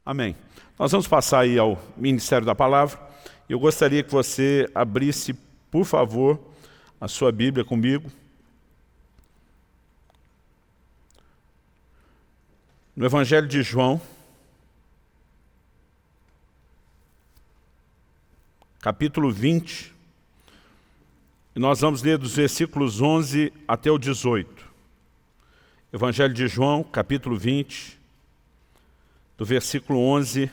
Amém. Nós vamos passar aí ao Ministério da Palavra. Eu gostaria que você abrisse, por favor, a sua Bíblia comigo. No Evangelho de João, capítulo 20, e nós vamos ler dos versículos 11 até o 18. Evangelho de João, capítulo 20, do versículo 11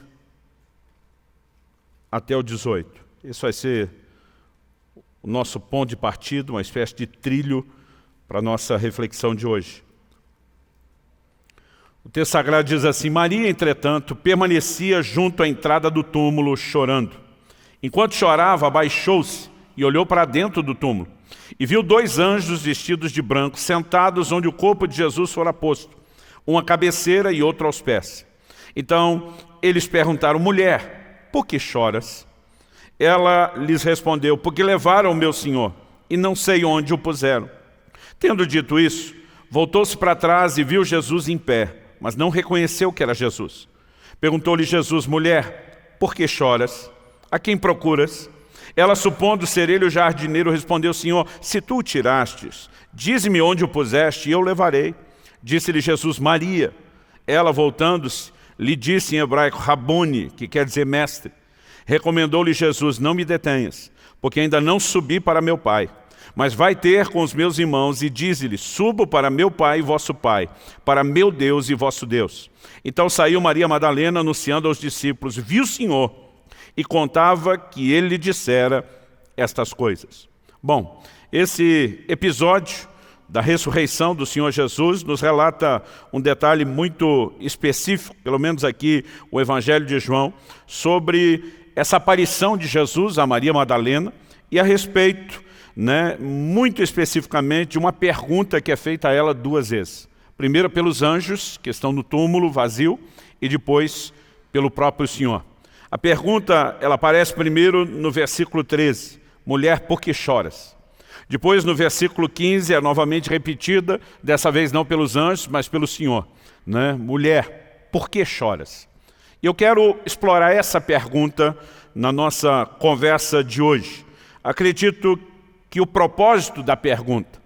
até o 18. Esse vai ser o nosso ponto de partida, uma espécie de trilho para a nossa reflexão de hoje. O texto sagrado diz assim: Maria, entretanto, permanecia junto à entrada do túmulo, chorando. Enquanto chorava, abaixou-se e olhou para dentro do túmulo, e viu 2 anjos vestidos de branco, sentados onde o corpo de Jesus fora posto, um à cabeceira e outro aos pés. Então eles perguntaram: mulher, por que choras? Ela lhes respondeu: porque levaram o meu Senhor, e não sei onde o puseram. Tendo dito isso, voltou-se para trás e viu Jesus em pé, mas não reconheceu que era Jesus. Perguntou-lhe Jesus: mulher, por que choras? A quem procuras? Ela, supondo ser ele o jardineiro, respondeu: Senhor, se tu o tirastes, dize-me onde o puseste e eu levarei. Disse-lhe Jesus: Maria. Ela, voltando-se, lhe disse em hebraico Rabone, que quer dizer mestre. Recomendou-lhe Jesus: não me detenhas, porque ainda não subi para meu Pai. Mas vai ter com os meus irmãos e dize-lhe: subo para meu Pai e vosso Pai, para meu Deus e vosso Deus. Então saiu Maria Madalena anunciando aos discípulos: viu o Senhor, e contava que ele lhe dissera estas coisas. Bom, esse episódio da ressurreição do Senhor Jesus nos relata um detalhe muito específico, pelo menos aqui o Evangelho de João, sobre essa aparição de Jesus a Maria Madalena e a respeito, muito especificamente, de uma pergunta que é feita a ela 2 vezes. Primeiro pelos anjos, que estão no túmulo vazio, e depois pelo próprio Senhor. A pergunta, ela aparece primeiro no versículo 13, mulher, por que choras? Depois no versículo 15 é novamente repetida, dessa vez não pelos anjos, mas pelo Senhor. Mulher, por que choras? E eu quero explorar essa pergunta na nossa conversa de hoje. Acredito que o propósito da pergunta,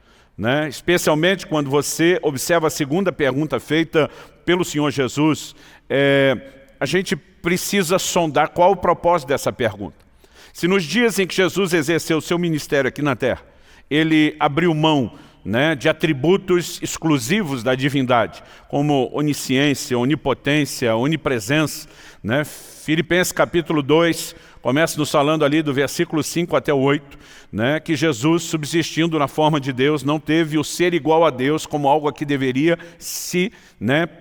especialmente quando você observa a segunda pergunta feita pelo Senhor Jesus, a gente precisa sondar qual o propósito dessa pergunta. Se nos dias em que Jesus exerceu o seu ministério aqui na terra, ele abriu mão de atributos exclusivos da divindade, como onisciência, onipotência, onipresença. Filipenses capítulo 2, começa nos falando ali do versículo 5 até o 8, que Jesus, subsistindo na forma de Deus, não teve o ser igual a Deus como algo a que deveria se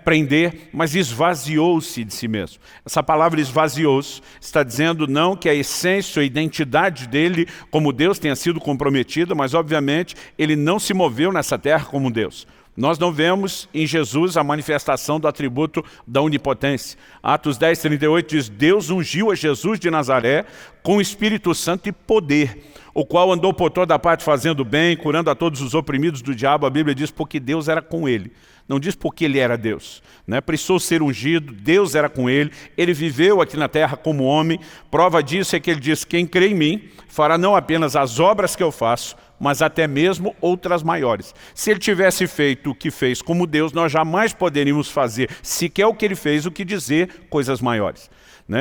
prender, mas esvaziou-se de si mesmo. Essa palavra esvaziou-se está dizendo não que a essência, a identidade dele como Deus tenha sido comprometida, mas obviamente ele não se moveu nessa terra como Deus. Nós não vemos em Jesus a manifestação do atributo da onipotência. Atos 10, 38 diz: Deus ungiu a Jesus de Nazaré com o Espírito Santo e poder, o qual andou por toda a parte fazendo bem, curando a todos os oprimidos do diabo. A Bíblia diz porque Deus era com ele. Não diz porque ele era Deus. Precisou ser ungido, Deus era com ele, ele viveu aqui na terra como homem. Prova disso é que ele diz: quem crê em mim fará não apenas as obras que eu faço, mas até mesmo outras maiores. Se ele tivesse feito o que fez como Deus, nós jamais poderíamos fazer sequer o que ele fez, o que dizer coisas maiores.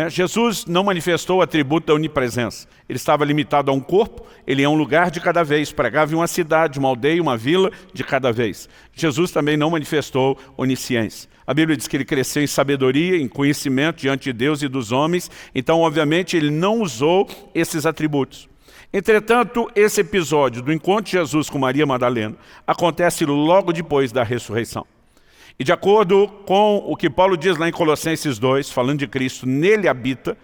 Jesus não manifestou o atributo da onipresença. Ele estava limitado a um corpo, ele é um lugar de cada vez, pregava em uma cidade, uma aldeia, uma vila de cada vez. Jesus também não manifestou onisciência. A Bíblia diz que ele cresceu em sabedoria, em conhecimento diante de Deus e dos homens, então obviamente ele não usou esses atributos. Entretanto, esse episódio do encontro de Jesus com Maria Madalena acontece logo depois da ressurreição. E de acordo com o que Paulo diz lá em Colossenses 2, falando de Cristo, nele habita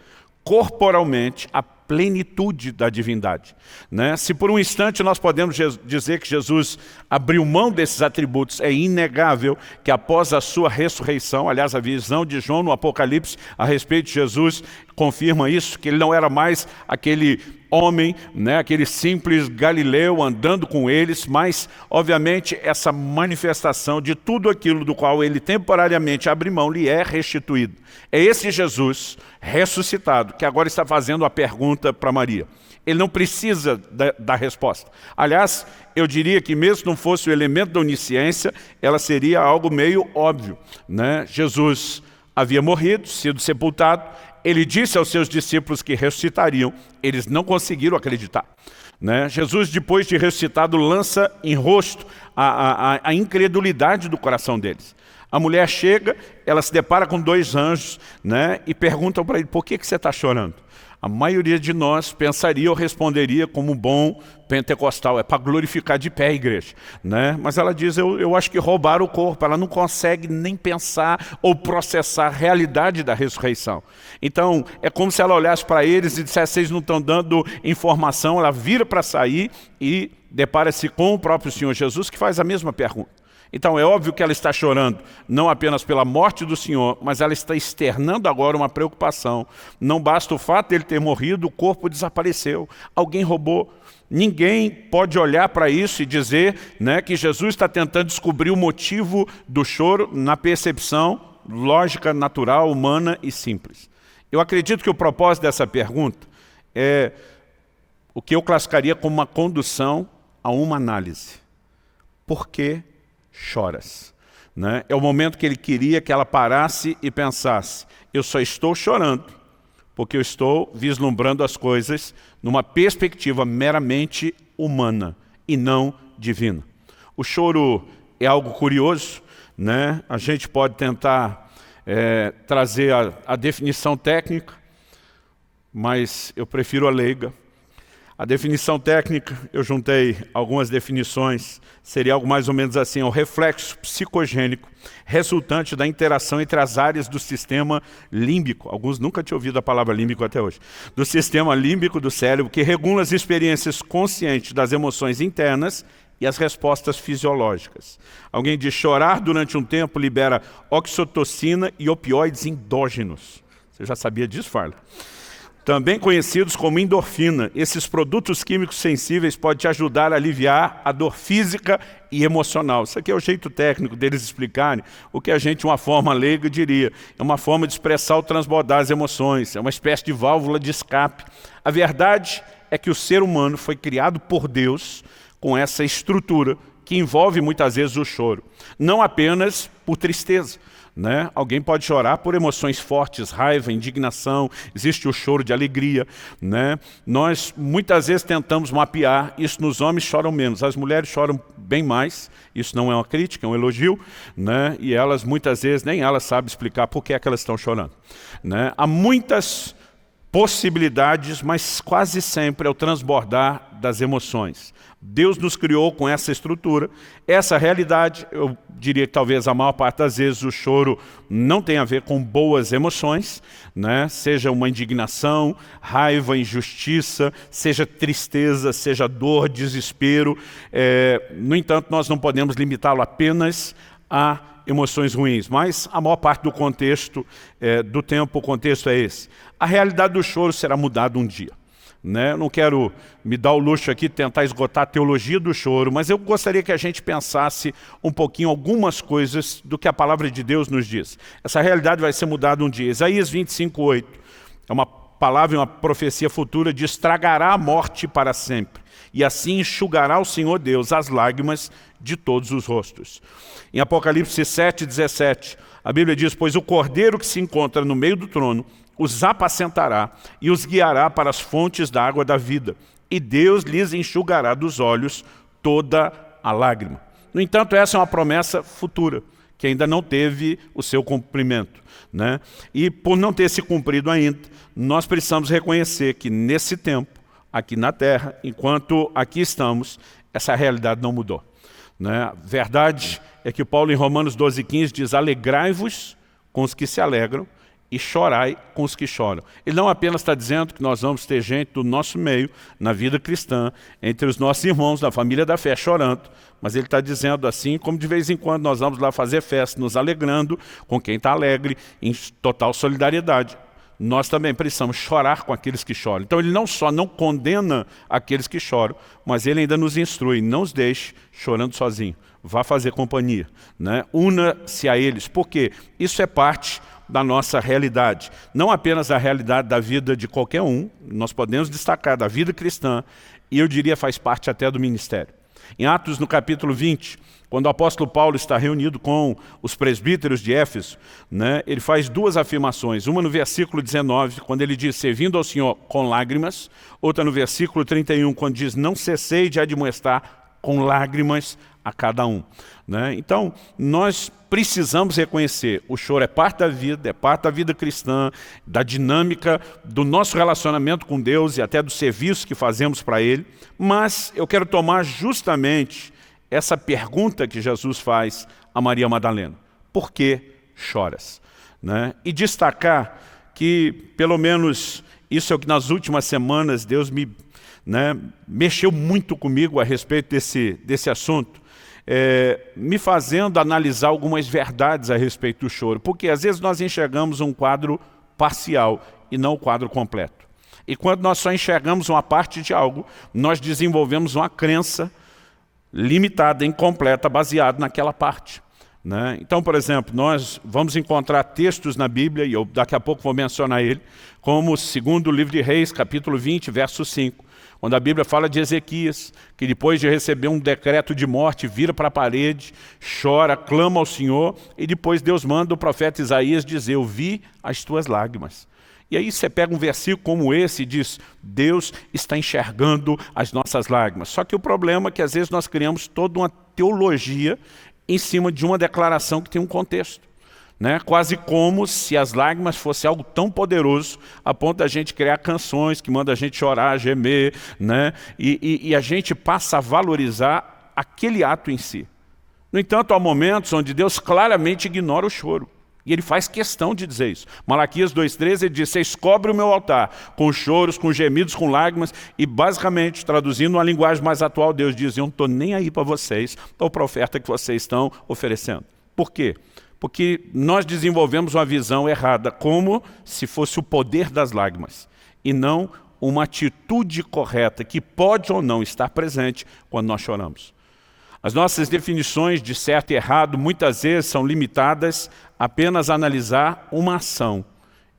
corporalmente a plenitude da divindade. Se por um instante nós podemos dizer que Jesus abriu mão desses atributos, é inegável que após a sua ressurreição, aliás, a visão de João no Apocalipse a respeito de Jesus confirma isso, que ele não era mais aquele homem, né, aquele simples galileu andando com eles, mas, obviamente, essa manifestação de tudo aquilo do qual ele temporariamente abre mão lhe é restituído. É esse Jesus ressuscitado que agora está fazendo a pergunta para Maria. Ele não precisa da resposta. Aliás, eu diria que mesmo se não fosse o elemento da onisciência, ela seria algo meio óbvio, né? Jesus havia morrido, sido sepultado, ele disse aos seus discípulos que ressuscitariam, eles não conseguiram acreditar, né? Jesus, depois de ressuscitado, lança em rosto a incredulidade do coração deles. A mulher chega, ela se depara com 2 anjos, né, e perguntam para ele, por que você está chorando? A maioria de nós pensaria ou responderia como um bom pentecostal, é para glorificar de pé a igreja, né? Mas ela diz, eu acho que roubaram o corpo, ela não consegue nem pensar ou processar a realidade da ressurreição. Então, é como se ela olhasse para eles e dissesse, vocês não estão dando informação, ela vira para sair e depara-se com o próprio Senhor Jesus, que faz a mesma pergunta. Então é óbvio que ela está chorando, não apenas pela morte do Senhor, mas ela está externando agora uma preocupação. Não basta o fato de ele ter morrido, o corpo desapareceu, alguém roubou. Ninguém pode olhar para isso e dizer, né, que Jesus está tentando descobrir o motivo do choro na percepção lógica, natural, humana e simples. Eu acredito que o propósito dessa pergunta é o que eu classificaria como uma condução a uma análise. Por que choras? Né? É o momento que ele queria que ela parasse e pensasse, eu só estou chorando porque eu estou vislumbrando as coisas numa perspectiva meramente humana e não divina. O choro é algo curioso, né? A gente pode tentar trazer a definição técnica, mas eu prefiro a leiga. A definição técnica, eu juntei algumas definições, seria algo mais ou menos assim, é o reflexo psicogênico resultante da interação entre as áreas do sistema límbico, alguns nunca tinham ouvido a palavra límbico até hoje, do sistema límbico do cérebro, que regula as experiências conscientes das emoções internas e as respostas fisiológicas. Alguém diz, chorar durante um tempo libera oxitocina e opioides endógenos. Você já sabia disso, Farla? Também conhecidos como endorfina. Esses produtos químicos sensíveis podem te ajudar a aliviar a dor física e emocional. Isso aqui é o jeito técnico deles explicarem o que a gente, de uma forma leiga, diria. É uma forma de expressar ou transbordar as emoções, é uma espécie de válvula de escape. A verdade é que o ser humano foi criado por Deus com essa estrutura que envolve muitas vezes o choro. Não apenas por tristeza, né? Alguém pode chorar por emoções fortes, raiva, indignação, existe o choro de alegria, né? Nós muitas vezes tentamos mapear isso. Nos homens choram menos, as mulheres choram bem mais, isso não é uma crítica, é um elogio, né? E elas muitas vezes nem elas sabem explicar por que é que elas estão chorando, né? Há muitas possibilidades, mas quase sempre é o transbordar das emoções. Deus nos criou com essa estrutura, essa realidade. Eu diria que talvez a maior parte das vezes o choro não tem a ver com boas emoções, né? Seja uma indignação, raiva, injustiça, seja tristeza, seja dor, desespero. No entanto, nós não podemos limitá-lo apenas a emoções ruins, mas a maior parte do contexto, do tempo, o contexto é esse. A realidade do choro será mudada um dia, né? Não quero me dar o luxo aqui de tentar esgotar a teologia do choro, mas eu gostaria que a gente pensasse um pouquinho algumas coisas do que a palavra de Deus nos diz. Essa realidade vai ser mudada um dia. Isaías 25:8 é uma palavra e uma profecia futura de estragará a morte para sempre, e assim enxugará o Senhor Deus as lágrimas de todos os rostos. Em Apocalipse 7:17, a Bíblia diz, pois o cordeiro que se encontra no meio do trono os apacentará e os guiará para as fontes da água da vida, e Deus lhes enxugará dos olhos toda a lágrima. No entanto, essa é uma promessa futura, que ainda não teve o seu cumprimento, né? E por não ter se cumprido ainda, nós precisamos reconhecer que nesse tempo, aqui na terra, enquanto aqui estamos, essa realidade não mudou, né? A verdade é que Paulo em Romanos 12:15 diz, alegrai-vos com os que se alegram e chorai com os que choram. Ele não apenas está dizendo que nós vamos ter gente do nosso meio, na vida cristã, entre os nossos irmãos, da família da fé, chorando, mas ele está dizendo assim, como de vez em quando nós vamos lá fazer festa, nos alegrando com quem está alegre, em total solidariedade. nós também precisamos chorar com aqueles que choram. Então ele não só não condena aqueles que choram, mas ele ainda nos instrui, não os deixe chorando sozinho, vá fazer companhia, né? Una-se a eles, porque isso é parte da nossa realidade, não apenas a realidade da vida de qualquer um, nós podemos destacar da vida cristã, e eu diria faz parte até do ministério. Em Atos, no capítulo 20, quando o apóstolo Paulo está reunido com os presbíteros de Éfeso, né, ele faz duas afirmações, uma no versículo 19, quando ele diz, servindo ao Senhor com lágrimas, outra no versículo 31, quando diz, não cessei de admoestar com lágrimas a cada um. Né? Então, nós precisamos reconhecer, o choro é parte da vida cristã, da dinâmica do nosso relacionamento com Deus e até do serviço que fazemos para Ele, mas eu quero tomar justamente essa pergunta que Jesus faz a Maria Madalena. Por que choras? Né? E destacar que, pelo menos, isso é o que nas últimas semanas Deus mexeu muito comigo a respeito desse assunto, me fazendo analisar algumas verdades a respeito do choro, porque às vezes nós enxergamos um quadro parcial e não o quadro completo. E quando nós só enxergamos uma parte de algo, nós desenvolvemos uma crença limitada, incompleta, baseada naquela parte. Né? Então, por exemplo, nós vamos encontrar textos na Bíblia, e eu daqui a pouco vou mencionar ele, como segundo livro de Reis, capítulo 20, verso 5, quando a Bíblia fala de Ezequias, que depois de receber um decreto de morte, vira para a parede, chora, clama ao Senhor, e depois Deus manda o profeta Isaías dizer, eu vi as tuas lágrimas. E aí você pega um versículo como esse e diz, Deus está enxergando as nossas lágrimas. Só que o problema é que às vezes nós criamos toda uma teologia em cima de uma declaração que tem um contexto. Né? Quase como se as lágrimas fosse algo tão poderoso a ponto da gente criar canções que mandam a gente chorar, gemer, né? E a gente passa a valorizar aquele ato em si. No entanto, há momentos onde Deus claramente ignora o choro. E ele faz questão de dizer isso. Malaquias 2,13 ele diz, vocês cobrem o meu altar com choros, com gemidos, com lágrimas. E basicamente, traduzindo uma linguagem mais atual, Deus diz, eu não estou nem aí para vocês, para a oferta que vocês estão oferecendo. Por quê? Porque nós desenvolvemos uma visão errada, como se fosse o poder das lágrimas, e não uma atitude correta, que pode ou não estar presente quando nós choramos. As nossas definições de certo e errado, muitas vezes, são limitadas apenas a analisar uma ação,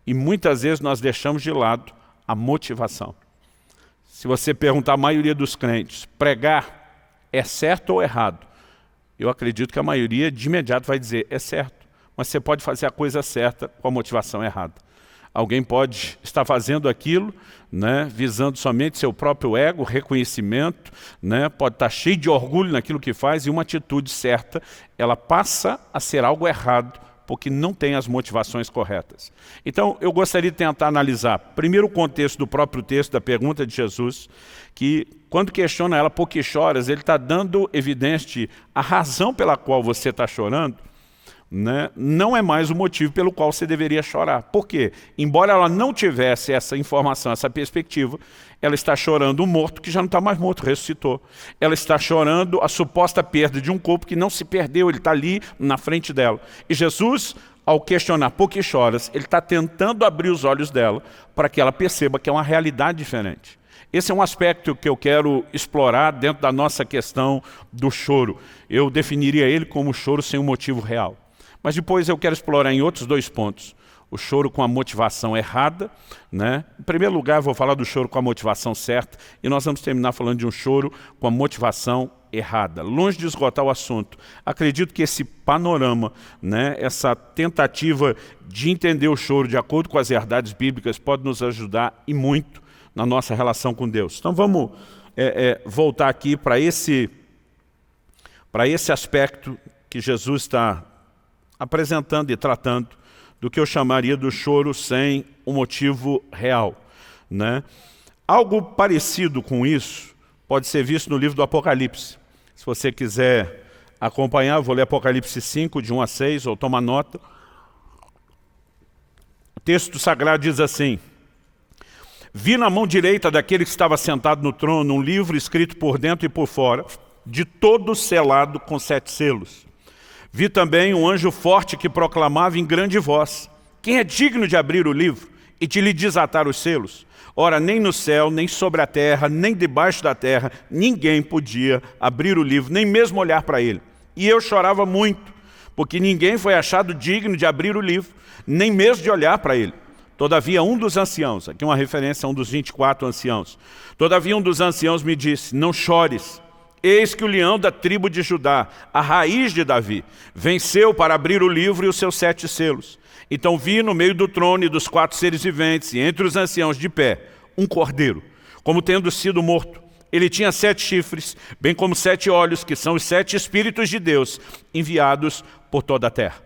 e muitas vezes nós deixamos de lado a motivação. Se você perguntar à maioria dos crentes, pregar é certo ou errado? Eu acredito que a maioria de imediato vai dizer, é certo, mas você pode fazer a coisa certa com a motivação errada. Alguém pode estar fazendo aquilo, né, visando somente seu próprio ego, reconhecimento, né, pode estar cheio de orgulho naquilo que faz, e uma atitude certa, ela passa a ser algo errado, porque não tem as motivações corretas. Então, eu gostaria de tentar analisar, primeiro o contexto do próprio texto, da pergunta de Jesus, que quando questiona ela, por que choras, ele está dando evidência de a razão pela qual você está chorando, né, não é mais o motivo pelo qual você deveria chorar. Por quê? Embora ela não tivesse essa informação, essa perspectiva, ela está chorando um morto que já não está mais morto, ressuscitou. Ela está chorando a suposta perda de um corpo que não se perdeu, ele está ali na frente dela. E Jesus, ao questionar por que choras, ele está tentando abrir os olhos dela para que ela perceba que é uma realidade diferente. Esse é um aspecto que eu quero explorar dentro da nossa questão do choro. Eu definiria ele como choro sem um motivo real. Mas depois eu quero explorar em outros dois pontos. O choro com a motivação errada, né? Em primeiro lugar, eu vou falar do choro com a motivação certa, e nós vamos terminar falando de um choro com a motivação errada. Longe de esgotar o assunto, acredito que esse panorama, né, essa tentativa de entender o choro de acordo com as verdades bíblicas pode nos ajudar e muito na nossa relação com Deus. Então vamos voltar aqui para esse aspecto que Jesus está apresentando e tratando do que eu chamaria do choro sem um motivo real. Né? Algo parecido com isso pode ser visto no livro do Apocalipse. Se você quiser acompanhar, eu vou ler Apocalipse 5, de 1 a 6, ou toma nota. O texto sagrado diz assim, vi na mão direita daquele que estava sentado no trono um livro escrito por dentro e por fora, de todo selado com 7 selos. Vi também um anjo forte que proclamava em grande voz, quem é digno de abrir o livro e de lhe desatar os selos? Ora, nem no céu, nem sobre a terra, nem debaixo da terra, ninguém podia abrir o livro, nem mesmo olhar para ele. E eu chorava muito, porque ninguém foi achado digno de abrir o livro, nem mesmo de olhar para ele. Todavia um dos anciãos, aqui uma referência a um dos 24 anciãos, todavia um dos anciãos me disse, não chores, eis que o leão da tribo de Judá, a raiz de Davi, venceu para abrir o livro e os seus 7 selos. Então vi no meio do trono e dos 4 seres viventes, e entre os anciãos de pé, um cordeiro, como tendo sido morto. Ele tinha 7 chifres, bem como 7 olhos, que são os 7 Espíritos de Deus, enviados por toda a terra.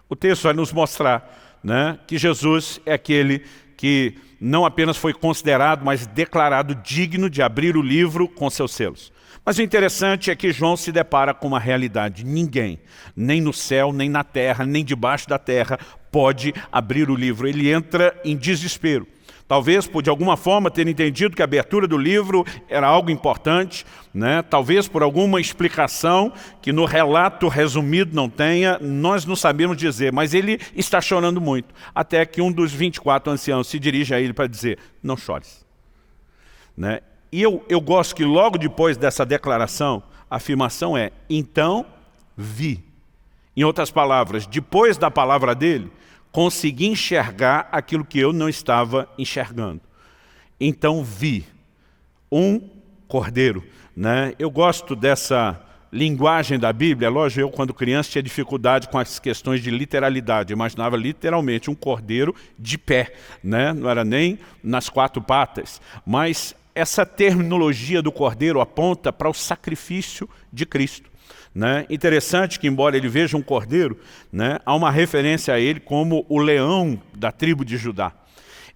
O texto vai nos mostrar, né, que Jesus é aquele que não apenas foi considerado, mas declarado digno de abrir o livro com seus selos. Mas o interessante é que João se depara com uma realidade. Ninguém, nem no céu, nem na terra, nem debaixo da terra, pode abrir o livro. Ele entra em desespero. Talvez por de alguma forma ter entendido que a abertura do livro era algo importante, né? Talvez por alguma explicação que no relato resumido não tenha, nós não sabemos dizer, mas ele está chorando muito. Até que um dos 24 anciãos se dirige a ele para dizer, não chores. Né? E eu gosto que logo depois dessa declaração, a afirmação é, então vi. Em outras palavras, depois da palavra dele, consegui enxergar aquilo que eu não estava enxergando. Então vi um cordeiro. Né? Eu gosto dessa linguagem da Bíblia. Lógico, eu quando criança tinha dificuldade com as questões de literalidade. Eu imaginava literalmente um cordeiro de pé. Né? Não era nem nas 4 patas. Mas essa terminologia do cordeiro aponta para o sacrifício de Cristo. Né? Interessante que, embora ele veja um cordeiro, né, há uma referência a ele como o leão da tribo de Judá.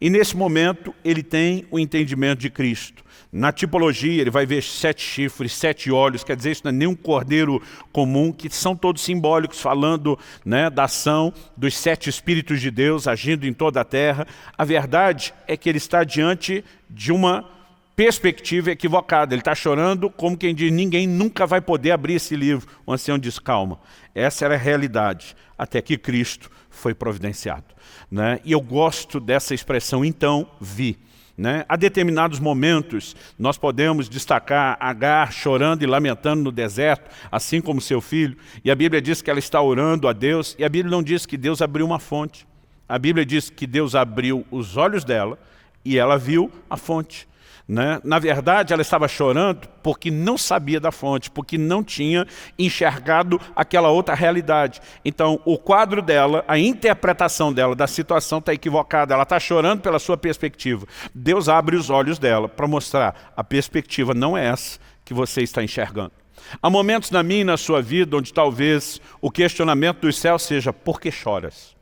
E nesse momento ele tem o entendimento de Cristo. Na tipologia ele vai ver 7 chifres, 7 olhos, quer dizer, isso não é nenhum cordeiro comum, que são todos simbólicos, falando, né, da ação dos 7 Espíritos de Deus agindo em toda a terra. A verdade é que ele está diante de uma perspectiva equivocada. Ele está chorando como quem diz, ninguém nunca vai poder abrir esse livro. O ancião diz, calma, essa era a realidade, até que Cristo foi providenciado. Né? E eu gosto dessa expressão, então vi. Né? Há determinados momentos, nós podemos destacar Agar chorando e lamentando no deserto, assim como seu filho, e a Bíblia diz que ela está orando a Deus, e a Bíblia não diz que Deus abriu uma fonte. A Bíblia diz que Deus abriu os olhos dela, e ela viu a fonte. Né? Na verdade, ela estava chorando porque não sabia da fonte, porque não tinha enxergado aquela outra realidade. Então, o quadro dela, a interpretação dela da situação está equivocada. Ela está chorando pela sua perspectiva. Deus abre os olhos dela para mostrar a perspectiva não é essa que você está enxergando. Há momentos na minha e na sua vida onde talvez o questionamento dos céus seja, por que choras?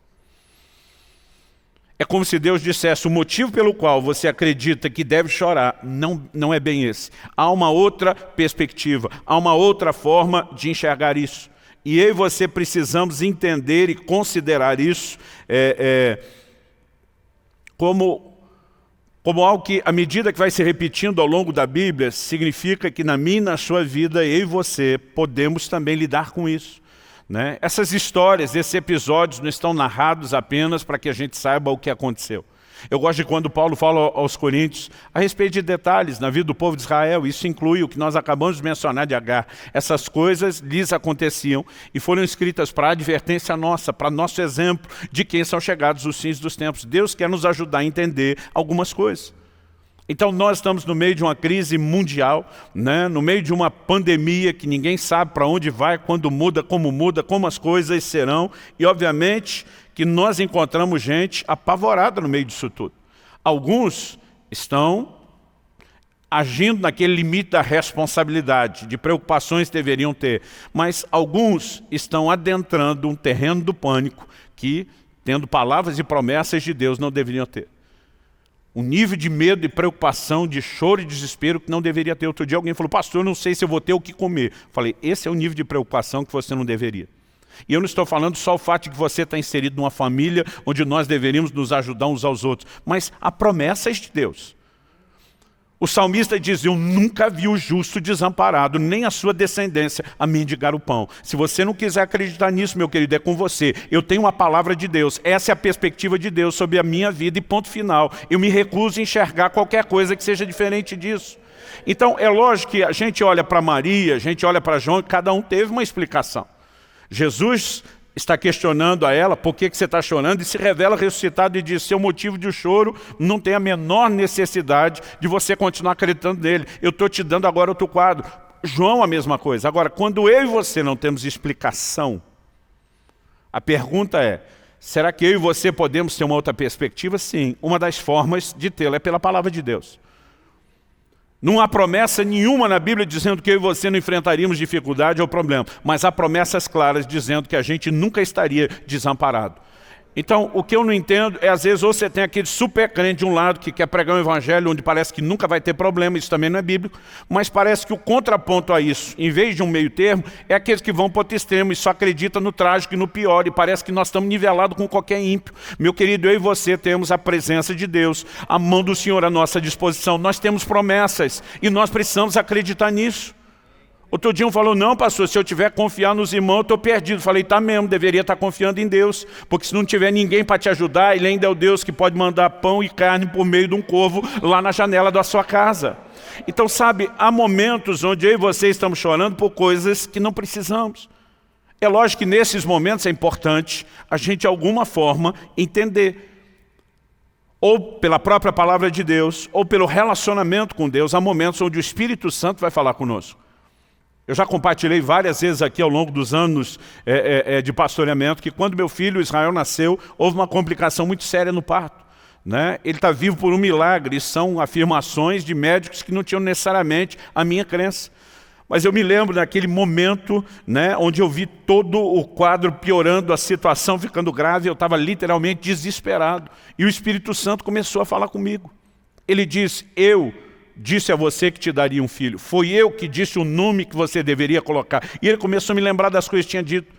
É como se Deus dissesse, o motivo pelo qual você acredita que deve chorar não é bem esse. Há uma outra perspectiva, há uma outra forma de enxergar isso. E eu e você precisamos entender e considerar isso como algo que, à medida que vai se repetindo ao longo da Bíblia, significa que na minha e na sua vida, eu e você podemos também lidar com isso. Né? Essas histórias, esses episódios não estão narrados apenas para que a gente saiba o que aconteceu. Eu gosto de quando Paulo fala aos Coríntios a respeito de detalhes na vida do povo de Israel. Isso inclui o que nós acabamos de mencionar de Agar. Essas coisas lhes aconteciam e foram escritas para advertência nossa, para nosso exemplo de quem são chegados os fins dos tempos. Deus quer nos ajudar a entender algumas coisas. Então nós estamos no meio de uma crise mundial, né? No meio de uma pandemia que ninguém sabe para onde vai, quando muda, como as coisas serão. E obviamente que nós encontramos gente apavorada no meio disso tudo. Alguns estão agindo naquele limite da responsabilidade, de preocupações que deveriam ter. Mas alguns estão adentrando um terreno do pânico que, tendo palavras e promessas de Deus, não deveriam ter. Um nível de medo e preocupação, de choro e desespero que não deveria ter. Outro dia alguém falou, pastor, eu não sei se eu vou ter o que comer. Falei, esse é o nível de preocupação que você não deveria. E eu não estou falando só o fato de que você está inserido numa família onde nós deveríamos nos ajudar uns aos outros, mas há promessas de Deus. O salmista diz, eu nunca vi o justo desamparado, nem a sua descendência a mendigar o pão. Se você não quiser acreditar nisso, meu querido, é com você. Eu tenho uma palavra de Deus. Essa é a perspectiva de Deus sobre a minha vida e ponto final. Eu me recuso a enxergar qualquer coisa que seja diferente disso. Então, é lógico que a gente olha para Maria, a gente olha para João, e cada um teve uma explicação. Jesus está questionando a ela, por que você está chorando? E se revela ressuscitado e diz, seu motivo de choro não tem a menor necessidade de você continuar acreditando nele. Eu estou te dando agora outro quadro. João, a mesma coisa. Agora, quando eu e você não temos explicação, a pergunta é, será que eu e você podemos ter uma outra perspectiva? Sim, uma das formas de tê-la é pela palavra de Deus. Não há promessa nenhuma na Bíblia dizendo que eu e você não enfrentaríamos dificuldade ou problema, mas há promessas claras dizendo que a gente nunca estaria desamparado. Então, o que eu não entendo é, às vezes, ou você tem aquele super crente de um lado que quer pregar um evangelho onde parece que nunca vai ter problema, isso também não é bíblico, mas parece que o contraponto a isso, em vez de um meio termo, é aqueles que vão para outro extremo e só acreditam no trágico e no pior, e parece que nós estamos nivelados com qualquer ímpio. Meu querido, eu e você temos a presença de Deus, a mão do Senhor à nossa disposição, nós temos promessas e nós precisamos acreditar nisso. Outro dia um falou, não pastor, se eu tiver que confiar nos irmãos, eu estou perdido. Falei, tá mesmo, deveria estar confiando em Deus, porque se não tiver ninguém para te ajudar, Ele ainda é o Deus que pode mandar pão e carne por meio de um corvo lá na janela da sua casa. Então sabe, há momentos onde eu e você estamos chorando por coisas que não precisamos. É lógico que nesses momentos é importante a gente de alguma forma entender, ou pela própria palavra de Deus, ou pelo relacionamento com Deus, há momentos onde o Espírito Santo vai falar conosco. Eu já compartilhei várias vezes aqui ao longo dos anos de pastoreamento que quando meu filho Israel nasceu, houve uma complicação muito séria no parto. Né? Ele está vivo por um milagre, são afirmações de médicos que não tinham necessariamente a minha crença. Mas eu me lembro daquele momento, né, onde eu vi todo o quadro piorando, a situação ficando grave, eu estava literalmente desesperado. E o Espírito Santo começou a falar comigo. Ele disse, eu disse a você que te daria um filho. Foi eu que disse o nome que você deveria colocar. E ele começou a me lembrar das coisas que tinha dito.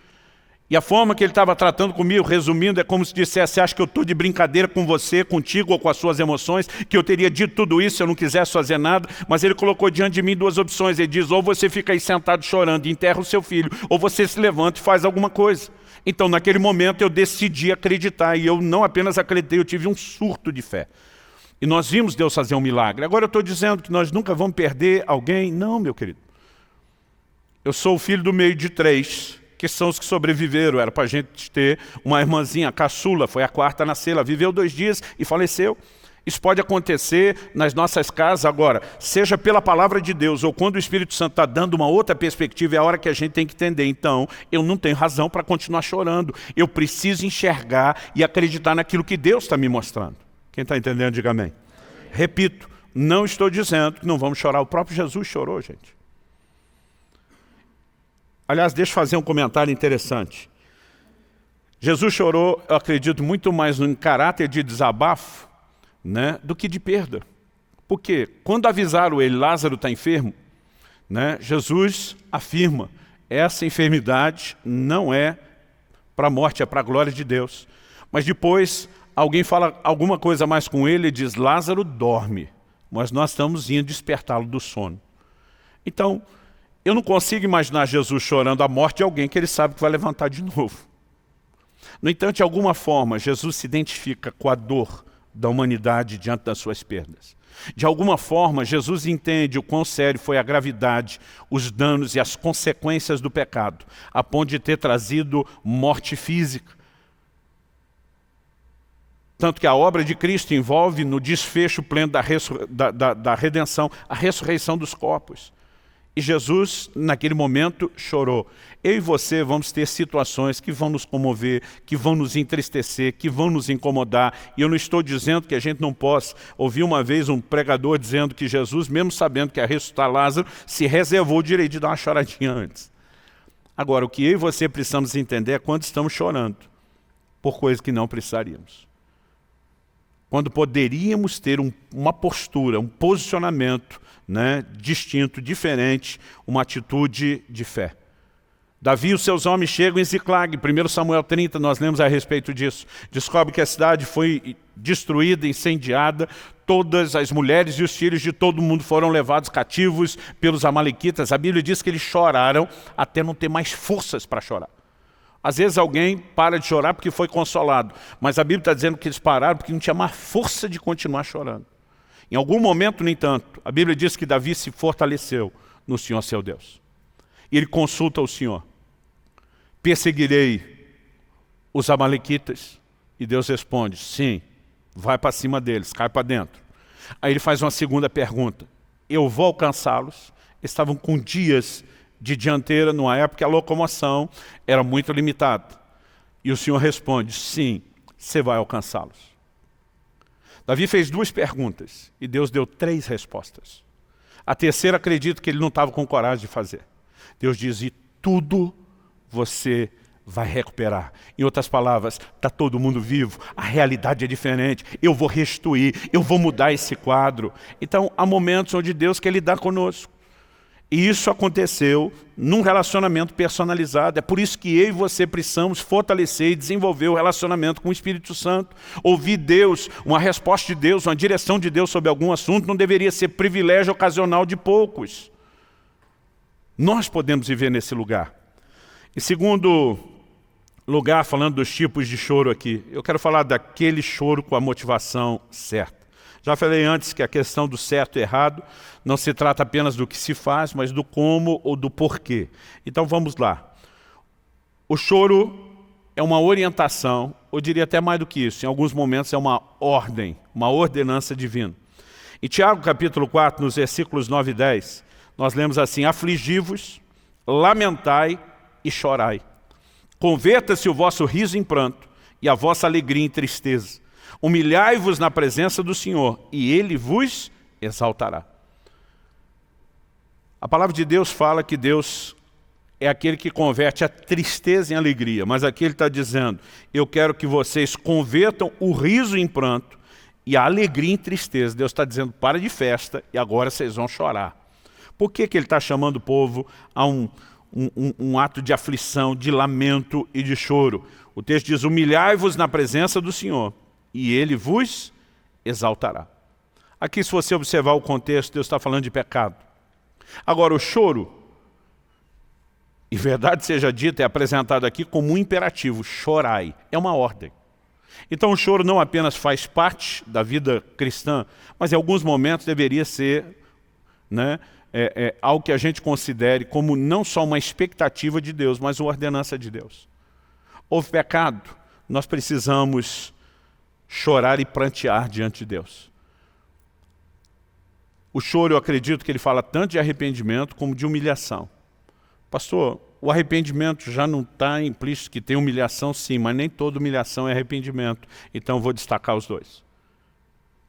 E a forma que ele estava tratando comigo, resumindo, é como se dissesse, você acha que eu estou de brincadeira com você, contigo ou com as suas emoções, que eu teria dito tudo isso se eu não quisesse fazer nada, mas ele colocou diante de mim duas opções. Ele diz, ou você fica aí sentado chorando e enterra o seu filho, ou você se levanta e faz alguma coisa. Então naquele momento eu decidi acreditar, e eu não apenas acreditei, eu tive um surto de fé. E nós vimos Deus fazer um milagre. Agora eu estou dizendo que nós nunca vamos perder alguém. Não, meu querido. Eu sou o filho do meio de 3, que são os que sobreviveram. Era para a gente ter uma irmãzinha, a caçula, foi a quarta a nascer. Ela viveu 2 dias e faleceu. Isso pode acontecer nas nossas casas agora, seja pela palavra de Deus ou quando o Espírito Santo está dando uma outra perspectiva, é a hora que a gente tem que entender. Então, eu não tenho razão para continuar chorando. Eu preciso enxergar e acreditar naquilo que Deus está me mostrando. Quem está entendendo, diga amém. Repito, não estou dizendo que não vamos chorar. O próprio Jesus chorou, gente. Aliás, deixa eu fazer um comentário interessante. Jesus chorou, eu acredito, muito mais em caráter de desabafo, né, do que de perda. Porque quando avisaram ele, Lázaro está enfermo, né, Jesus afirma, essa enfermidade não é para a morte, é para a glória de Deus. Mas depois alguém fala alguma coisa mais com ele e diz, Lázaro dorme, mas nós estamos indo despertá-lo do sono. Então, eu não consigo imaginar Jesus chorando a morte de alguém que ele sabe que vai levantar de novo. No entanto, de alguma forma, Jesus se identifica com a dor da humanidade diante das suas perdas. De alguma forma, Jesus entende o quão sério foi a gravidade, os danos e as consequências do pecado, a ponto de ter trazido morte física. Tanto que a obra de Cristo envolve no desfecho pleno da redenção, a ressurreição dos corpos. E Jesus, naquele momento, chorou. Eu e você vamos ter situações que vão nos comover, que vão nos entristecer, que vão nos incomodar. E eu não estou dizendo que a gente não possa. Ouvi uma vez um pregador dizendo que Jesus, mesmo sabendo que ia ressuscitar Lázaro, se reservou o direito de dar uma choradinha antes. Agora, o que eu e você precisamos entender é quando estamos chorando por coisas que não precisaríamos. Quando poderíamos ter uma postura, um posicionamento, né, distinto, diferente, uma atitude de fé. Davi e os seus homens chegam em Ziclag, 1 Samuel 30, nós lemos a respeito disso. Descobre que a cidade foi destruída, incendiada. Todas as mulheres e os filhos de todo mundo foram levados cativos pelos amalequitas. A Bíblia diz que eles choraram até não ter mais forças para chorar. Às vezes alguém para de chorar porque foi consolado, mas a Bíblia está dizendo que eles pararam porque não tinha mais força de continuar chorando. Em algum momento, no entanto, a Bíblia diz que Davi se fortaleceu no Senhor seu Deus. E ele consulta o Senhor. Perseguirei os amalequitas? E Deus responde, sim, vai para cima deles, cai para dentro. Aí ele faz uma segunda pergunta. Eu vou alcançá-los? Estavam com dias de dianteira, numa época que a locomoção era muito limitada. E o Senhor responde, sim, você vai alcançá-los. Davi fez 2 perguntas e Deus deu 3 respostas. A terceira, acredito que ele não estava com coragem de fazer. Deus diz, e tudo você vai recuperar. Em outras palavras, está todo mundo vivo, a realidade é diferente, eu vou restituir, eu vou mudar esse quadro. Então, há momentos onde Deus quer lidar conosco. E isso aconteceu num relacionamento personalizado. É por isso que eu e você precisamos fortalecer e desenvolver o relacionamento com o Espírito Santo. Ouvir Deus, uma resposta de Deus, uma direção de Deus sobre algum assunto não deveria ser privilégio ocasional de poucos. Nós podemos viver nesse lugar. Em segundo lugar, falando dos tipos de choro aqui, eu quero falar daquele choro com a motivação certa. Já falei antes que a questão do certo e errado não se trata apenas do que se faz, mas do como ou do porquê. Então vamos lá. O choro é uma orientação, eu diria até mais do que isso, em alguns momentos é uma ordem, uma ordenança divina. Em Tiago capítulo 4, nos versículos 9 e 10, nós lemos assim, afligi-vos, lamentai e chorai. Converta-se o vosso riso em pranto e a vossa alegria em tristeza. Humilhai-vos na presença do Senhor e Ele vos exaltará. A palavra de Deus fala que Deus é aquele que converte a tristeza em alegria, mas aqui Ele está dizendo, eu quero que vocês convertam o riso em pranto e a alegria em tristeza. Deus está dizendo, para de festa e agora vocês vão chorar. Por que Ele está chamando o povo a um ato de aflição, de lamento e de choro? O texto diz, humilhai-vos na presença do Senhor e Ele vos exaltará. Aqui, se você observar o contexto, Deus está falando de pecado. Agora, o choro, e verdade seja dita, é apresentado aqui como um imperativo, chorai, é uma ordem. Então o choro não apenas faz parte da vida cristã, mas em alguns momentos deveria ser algo que a gente considere como não só uma expectativa de Deus, mas uma ordenança de Deus. Houve pecado, nós precisamos chorar e prantear diante de Deus. O choro, eu acredito que ele fala tanto de arrependimento como de humilhação. Pastor, o arrependimento já não está implícito que tem humilhação, sim, mas nem toda humilhação é arrependimento. Então eu vou destacar os 2.